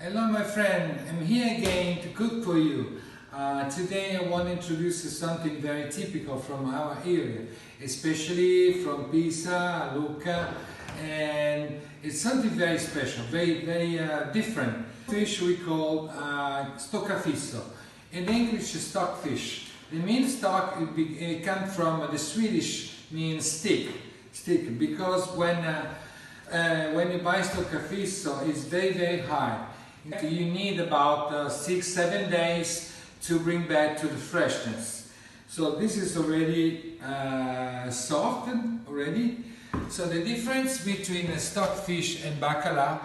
Hello my friend, I'm here again to cook for you. Today I want to introduce you something very typical from our area, especially from Pisa, Lucca, and it's something very special, very different. Fish we call stockfish. In English, stockfish. The main stock it comes from the Swedish means stick, because when you buy stockfish, it's very hard. You need about 6-7 days to bring back to the freshness. So this is already softened already. So the difference between a stockfish and bacala,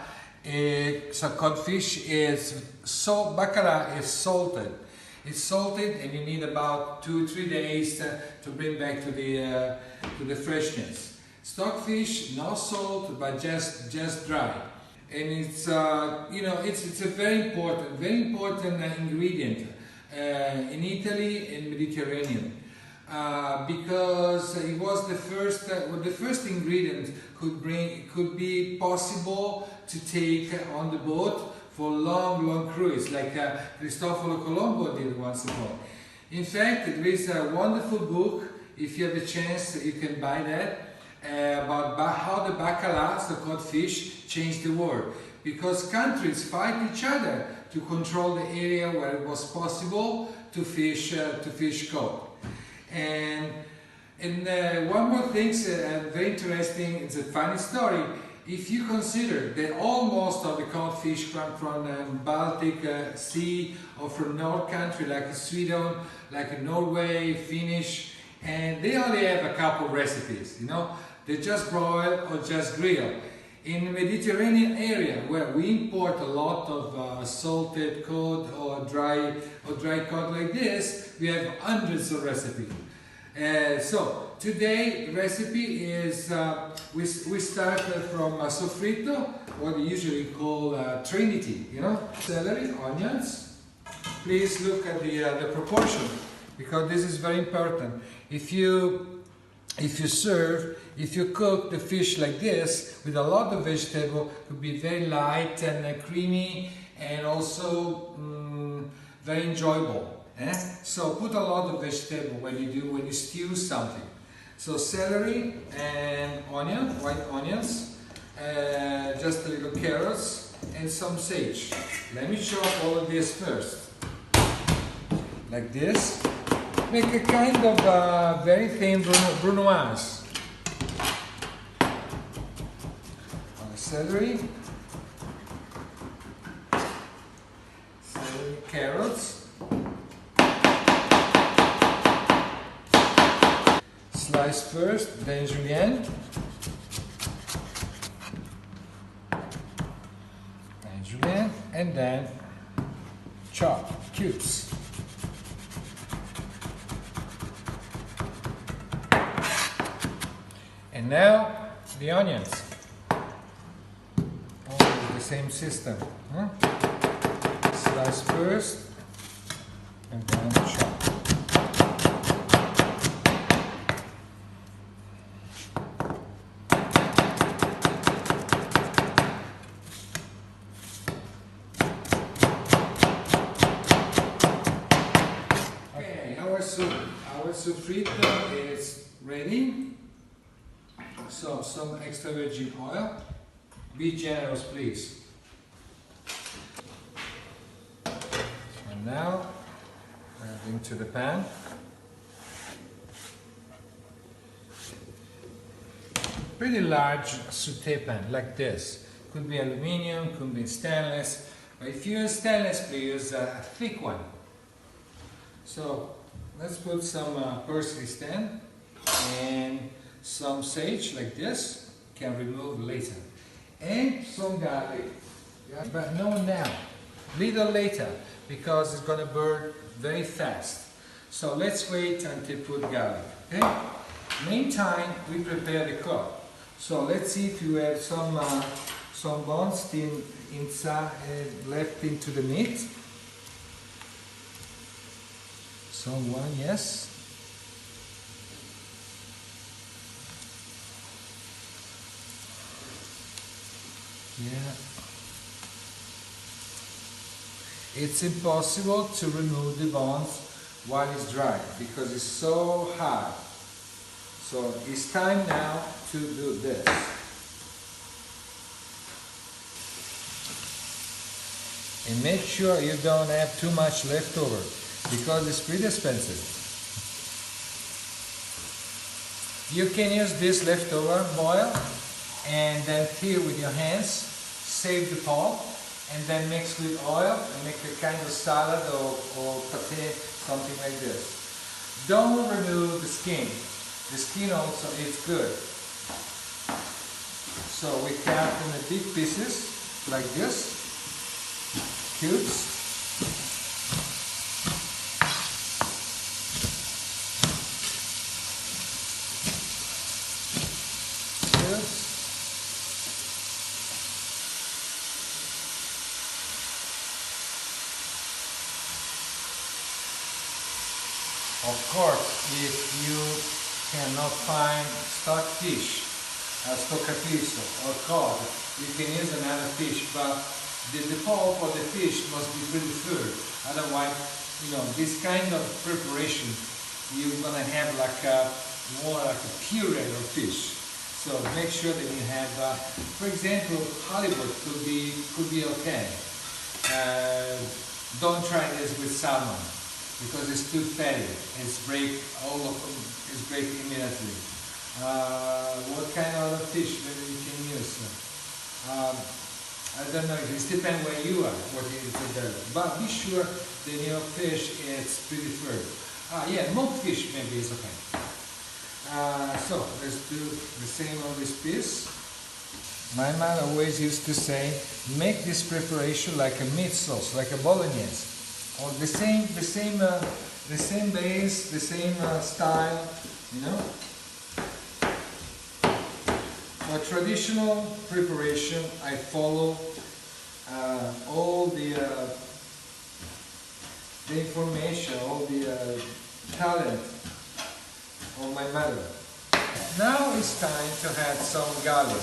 so codfish is bacala is salted. It's salted and you need about 2-3 days to bring back to the freshness. Stockfish, no salt, but just dry. And it's it's a very important ingredient in Italy and Mediterranean because it was the first ingredient could be possible to take on the boat for long cruise, like Cristoforo Colombo did once ago. In fact, there is a wonderful book, if you have a chance you can buy that, about how the bacala, the codfish, changed the world. Because countries fight each other to control the area where it was possible to fish cod. And one more thing, very interesting, it's a funny story. If you consider that almost of the codfish come from the Baltic Sea or from North country like Sweden, like Norway, Finnish, and they only have a couple recipes, They just broil or just grill. In the Mediterranean area, where we import a lot of salted cod or dry cod like this, we have hundreds of recipes. So today the recipe is we start from soffritto, what we usually call trinity. Celery, onions. Please look at the proportion, because this is very important. If you cook the fish like this with a lot of vegetable, it could be very light and creamy and also very enjoyable. So put a lot of vegetable when you stew something. So celery and white onions, just a little carrots and some sage. Let me chop all of this first, like this. Make a kind of very thin brunoise. Celery, carrots, slice first, then julienne, and then chop cubes. And now the onions. The same system. Slice first and then chop. Okay, our soffritto is ready. So some extra virgin oil. Be generous, please. And now, adding to the pan. Pretty large sauté pan, like this. Could be aluminium, could be stainless. But if you use stainless, please use a thick one. So let's put some parsley stem and some sage, like this. Can remove later. And some garlic, but no now, little later, because it's going to burn very fast. So let's wait until put garlic. Okay. Meantime, we prepare the cod. So let's see if you have some bones still inside left into the meat. Someone, yes. Yeah. It's impossible to remove the bones while it's dry because it's so hard. So it's time now to do this. And make sure you don't have too much leftover because it's pretty expensive. You can use this leftover boil and then peel with your hands, save the pulp, and then mix with oil and make a kind of salad or pate, something like this. Don't remove the skin. The skin also is good. So we cut in big pieces like this, cubes. Of course, if you cannot find stockfish, stoccafish or cod, you can use another fish, but the pulp of the fish must be pretty firm. Otherwise, this kind of preparation, you're gonna have like more like a puree of fish. So make sure that you have, for example, halibut could be okay. Don't try this with salmon, because it's too fatty. It's break immediately. What kind of other fish maybe you can use? I don't know. It depends where you are, what is available. But be sure that your fish is pretty firm. Yeah, mock fish maybe is okay. So let's do the same on this piece. My mother always used to say, make this preparation like a meat sauce, like a bolognese. Or the same base, the same style, For traditional preparation, I follow all the information, all the talent of my mother. Now it's time to add some garlic.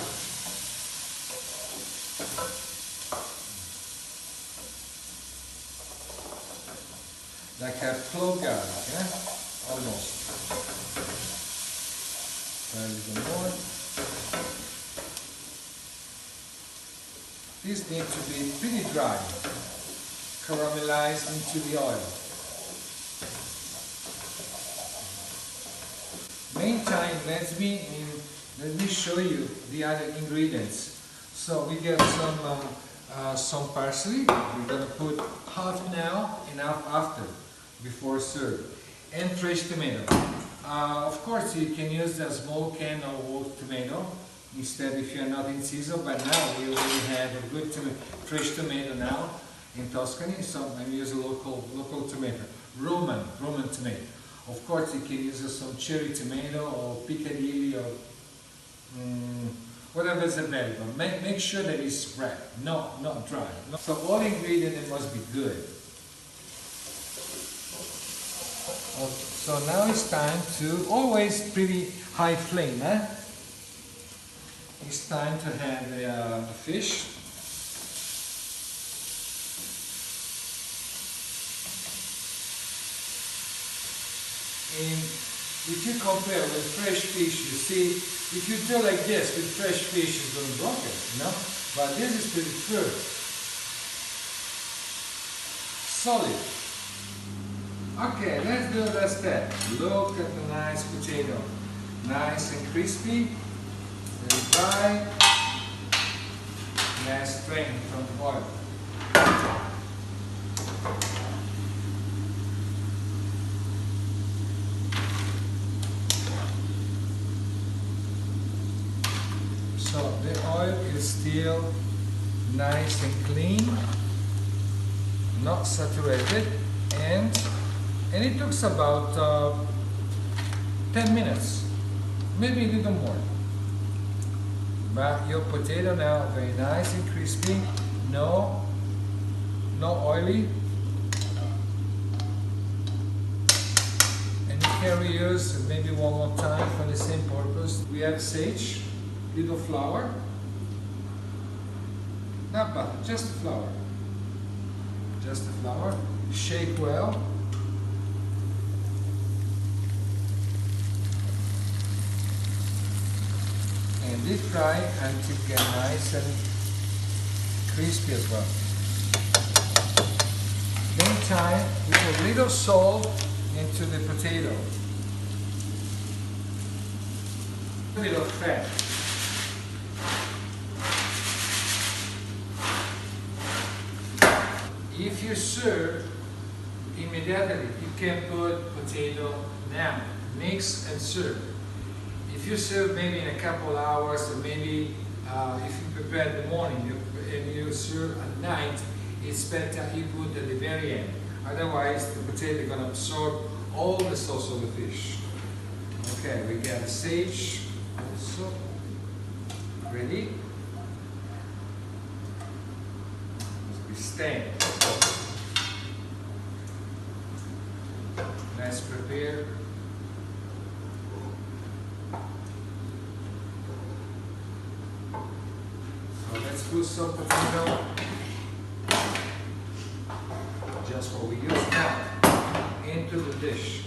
Like a clove garlic, almost. Try a little more. These need to be pretty dry, caramelized into the oil. Meantime, let me show you the other ingredients. So we get some parsley. We're gonna put half now and half after, before serve, and fresh tomato. Of course, you can use a small can of whole tomato instead if you're not in season. But now we already have a good fresh tomato now in Tuscany, so I'm using local tomato, Roman tomato. Of course, you can use some cherry tomato or Piccadilly or whatever is available. Make sure that it's red, not dry. So all ingredients must be good. So now it's time to, always pretty high flame, It's time to add the fish. And if you compare with fresh fish, you see, if you do like this with fresh fish, it's going to block it, But this is pretty firm, solid. Okay, let's do that step. Look at the nice potato, nice and crispy, very dry. Let's strain from the oil. So the oil is still nice and clean, not saturated, and it took about 10 minutes, maybe a little more. But your potato now very nice and crispy, no oily, and you can reuse maybe one more time for the same purpose. We have sage, little flour, not butter, just flour. just the flour. Shake well. And deep fry until it gets nice and crispy as well. Meantime, we put a little salt into the potato. A little fat. If you serve immediately, you can put potato now, mix and serve. If you serve maybe in a couple hours, or maybe if you prepare in the morning and you serve at night, it's better you put at the very end. Otherwise, the potato is going to absorb all the sauce of the fish. Okay, we got the sage also ready. We stain. Let's prepare. So let's put some potato, just what we use now, into the dish.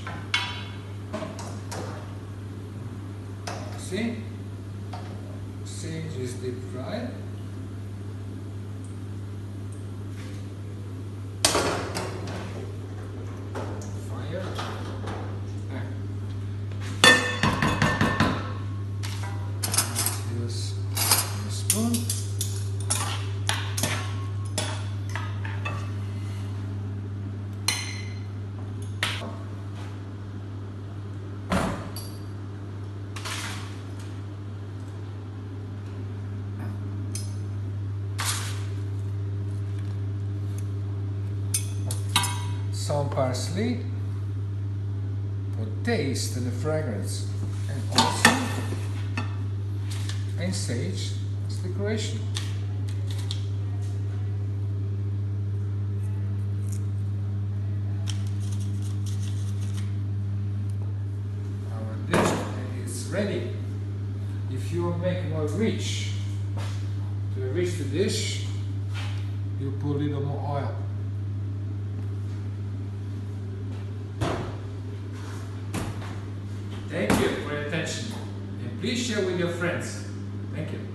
See? Sage is deep fried. Fire. Let's use a spoon. Some parsley for taste and the fragrance, and also and sage as decoration. Our dish is ready. If you make more rich, to enrich the dish, you put a little more oil. Thank you for your attention, and please share with your friends. Thank you.